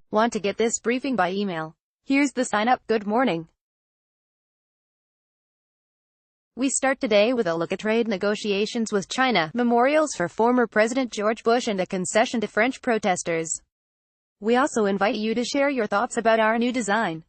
Want to get this briefing by email? Here's the sign up. Good morning. We start today with a look at trade negotiations with China, memorials for former President George Bush and a concession to French protesters. We also invite you to share your thoughts about our new design.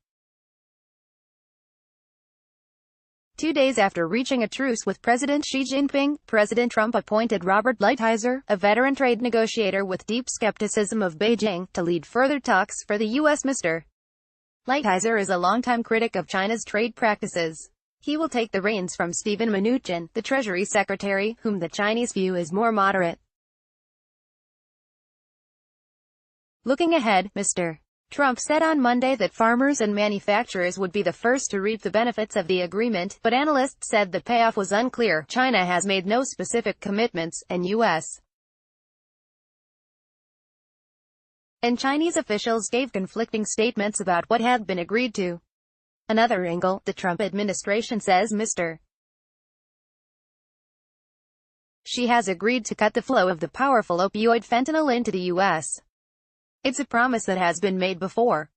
2 days after reaching a truce with President Xi Jinping, President Trump appointed Robert Lighthizer, a veteran trade negotiator with deep skepticism of Beijing, to lead further talks for the U.S. Mr. Lighthizer is a longtime critic of China's trade practices. He will take the reins from Steven Mnuchin, the Treasury Secretary, whom the Chinese view as more moderate. Looking ahead, Mr. Trump said on Monday that farmers and manufacturers would be the first to reap the benefits of the agreement, but analysts said the payoff was unclear. China has made no specific commitments, and U.S. and Chinese officials gave conflicting statements about what had been agreed to. Another angle, the Trump administration says Mr. Xi has agreed to cut the flow of the powerful opioid fentanyl into the U.S. It's a promise that has been made before.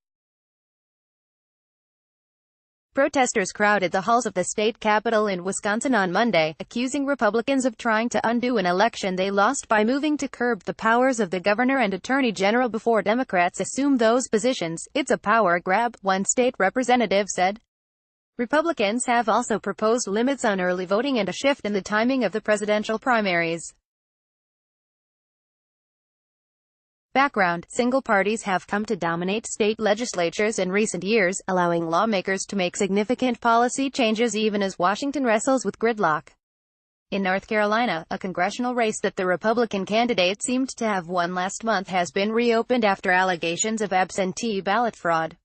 Protesters crowded the halls of the state capitol in Wisconsin on Monday, accusing Republicans of trying to undo an election they lost by moving to curb the powers of the governor and attorney general before Democrats assume those positions. It's a power grab, one state representative said. Republicans have also proposed limits on early voting and a shift in the timing of the presidential primaries. Background: single parties have come to dominate state legislatures in recent years, allowing lawmakers to make significant policy changes even as Washington wrestles with gridlock. In North Carolina, a congressional race that the Republican candidate seemed to have won last month has been reopened after allegations of absentee ballot fraud.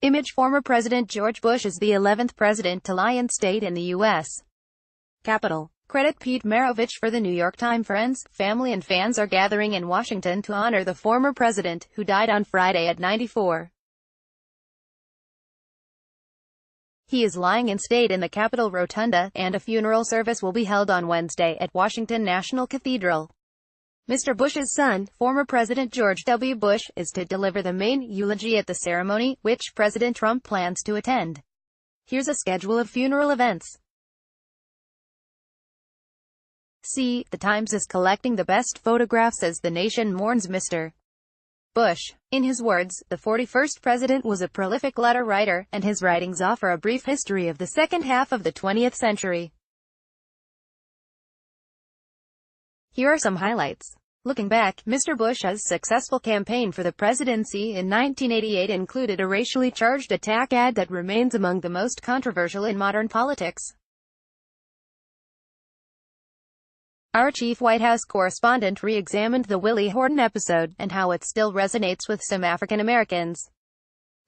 Image: former President George Bush is the 11th president to lie in state in the U.S. Capitol. Credit Pete Maravich for the New York Times. Friends, family and fans are gathering in Washington to honor the former president, who died on Friday at 94. He is lying in state in the Capitol Rotunda, and a funeral service will be held on Wednesday at Washington National Cathedral. Mr. Bush's son, former President George W. Bush, is to deliver the main eulogy at the ceremony, which President Trump plans to attend. Here's a schedule of funeral events. The Times is collecting the best photographs as the nation mourns Mr. Bush. In his words, the 41st president was a prolific letter writer, and his writings offer a brief history of the second half of the 20th century. Here are some highlights. Looking back, Mr. Bush's successful campaign for the presidency in 1988 included a racially charged attack ad that remains among the most controversial in modern politics. Our chief White House correspondent re-examined the Willie Horton episode, and how it still resonates with some African Americans.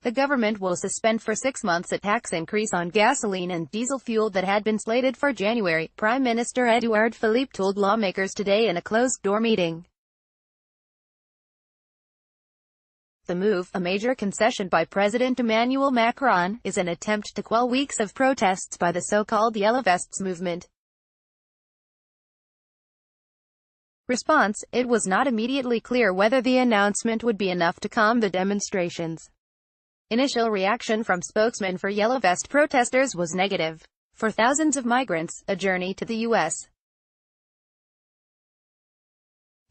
The government will suspend for 6 months a tax increase on gasoline and diesel fuel that had been slated for January, Prime Minister Edouard Philippe told lawmakers today in a closed-door meeting. The move, a major concession by President Emmanuel Macron, is an attempt to quell weeks of protests by the so-called Yellow Vests movement. Response: it was not immediately clear whether the announcement would be enough to calm the demonstrations. Initial reaction from spokesmen for Yellow Vest protesters was negative. For thousands of migrants, a journey to the U.S.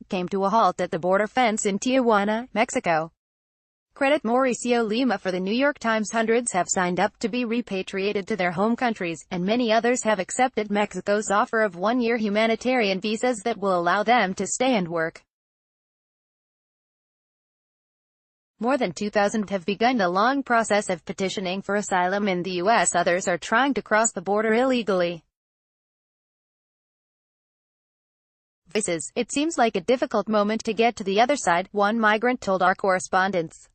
came to a halt at the border fence in Tijuana, Mexico. Credit Mauricio Lima for the New York Times. Hundreds have signed up to be repatriated to their home countries, and many others have accepted Mexico's offer of one-year humanitarian visas that will allow them to stay and work. More than 2,000 have begun the long process of petitioning for asylum in the U.S. Others are trying to cross the border illegally. Voices: it seems like a difficult moment to get to the other side, one migrant told our correspondents.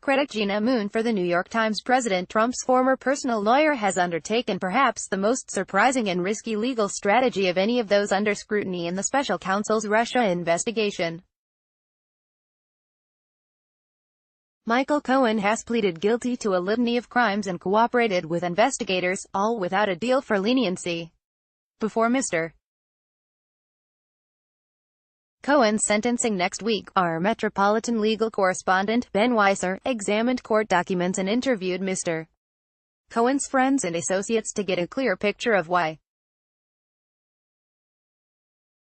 Credit Gina Moon for the New York Times. President Trump's former personal lawyer has undertaken perhaps the most surprising and risky legal strategy of any of those under scrutiny in the special counsel's Russia investigation. Michael Cohen has pleaded guilty to a litany of crimes and cooperated with investigators, all without a deal for leniency. Before Mr. Cohen's sentencing next week. Our Metropolitan legal correspondent, Ben Weiser, examined court documents and interviewed Mr. Cohen's friends and associates to get a clear picture of why.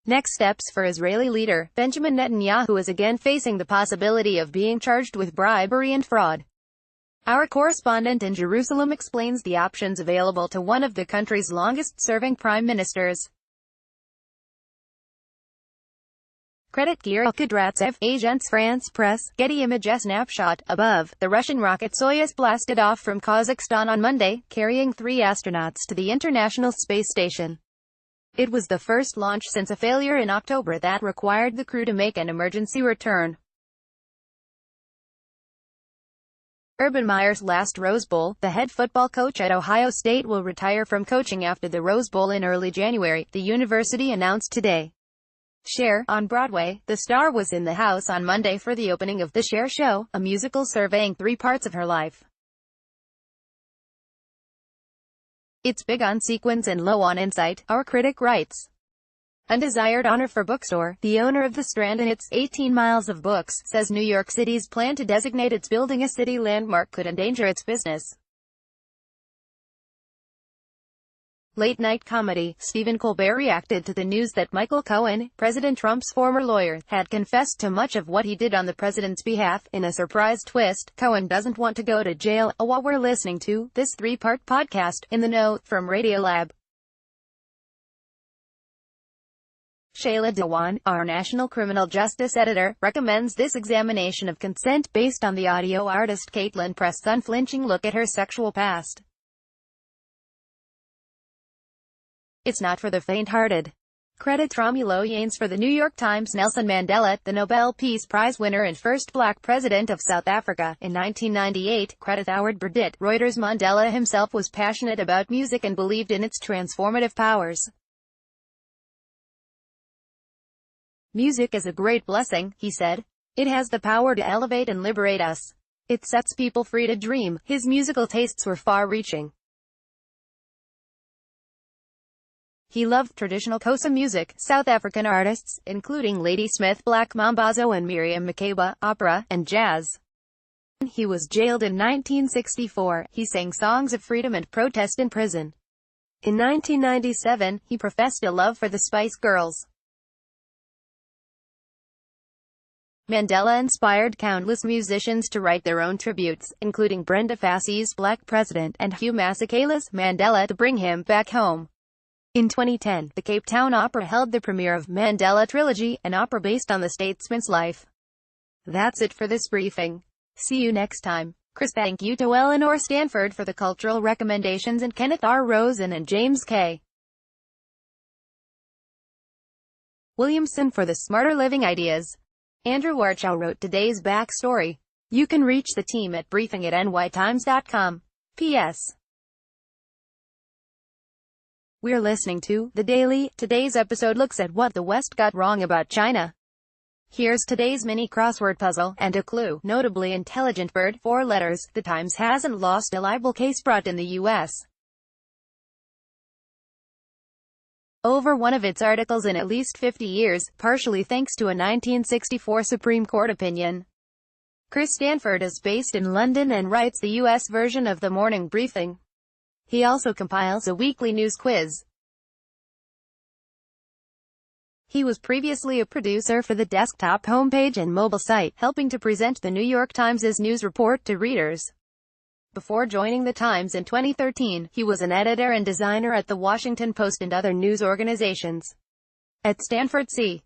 Next steps for Israeli leader Benjamin Netanyahu is again facing the possibility of being charged with bribery and fraud. Our correspondent in Jerusalem explains the options available to one of the country's longest-serving prime ministers. Credit Kirill Kudratsev, Agence France Presse, Getty Images snapshot. Above, the Russian rocket Soyuz blasted off from Kazakhstan on Monday, carrying 3 astronauts to the International Space Station. It was the first launch since a failure in October that required the crew to make an emergency return. Urban Meyer's last Rose Bowl. The head football coach at Ohio State will retire from coaching after the Rose Bowl in early January, the university announced today. Cher, on Broadway. The star was in the house on Monday for the opening of The Cher Show, a musical surveying 3 parts of her life. It's big on sequence and low on insight, our critic writes. Undesired honor for bookstore. The owner of the Strand and its 18 miles of books says New York City's plan to designate its building a city landmark could endanger its business. Late-night comedy. Stephen Colbert reacted to the news that Michael Cohen, President Trump's former lawyer, had confessed to much of what he did on the president's behalf. In a surprise twist, Cohen doesn't want to go to jail. What we're listening to, this 3-part podcast, In the Know, from Radiolab. Shayla Dewan, our national criminal justice editor, recommends this examination of consent based on the audio artist Caitlin Press's unflinching look at her sexual past. It's not for the faint-hearted. Credit Romulo Yanes for the New York Times. Nelson Mandela, the Nobel Peace Prize winner and first black president of South Africa, in 1998, credit Howard Burdett. Reuters. Mandela himself was passionate about music and believed in its transformative powers. Music is a great blessing, he said. It has the power to elevate and liberate us. It sets people free to dream. His musical tastes were far-reaching. He loved traditional Xhosa music, South African artists, including Ladysmith, Black Mambazo and Miriam Makeba, opera, and jazz. He was jailed in 1964. He sang songs of freedom and protest in prison. In 1997, he professed a love for the Spice Girls. Mandela inspired countless musicians to write their own tributes, including Brenda Fassie's Black President and Hugh Masekela's Mandela to bring him back home. In 2010, the Cape Town Opera held the premiere of Mandela Trilogy, an opera based on the statesman's life. That's it for this briefing. See you next time. Chris. Thank you to Eleanor Stanford for the cultural recommendations and Kenneth R. Rosen and James K. Williamson for the smarter living ideas. Andrew Warchow wrote today's backstory. You can reach the team at briefing@nytimes.com. P.S. We're listening to The Daily. Today's episode looks at what the West got wrong about China. Here's today's mini crossword puzzle, and a clue. Notably intelligent bird, 4 letters. The Times hasn't lost a libel case brought in the U.S. over one of its articles in at least 50 years, partially thanks to a 1964 Supreme Court opinion. Chris Stanford is based in London and writes the U.S. version of the Morning Briefing. He also compiles a weekly news quiz. He was previously a producer for the desktop homepage and mobile site, helping to present the New York Times' news report to readers. Before joining the Times in 2013, he was an editor and designer at The Washington Post and other news organizations. At Stanford C.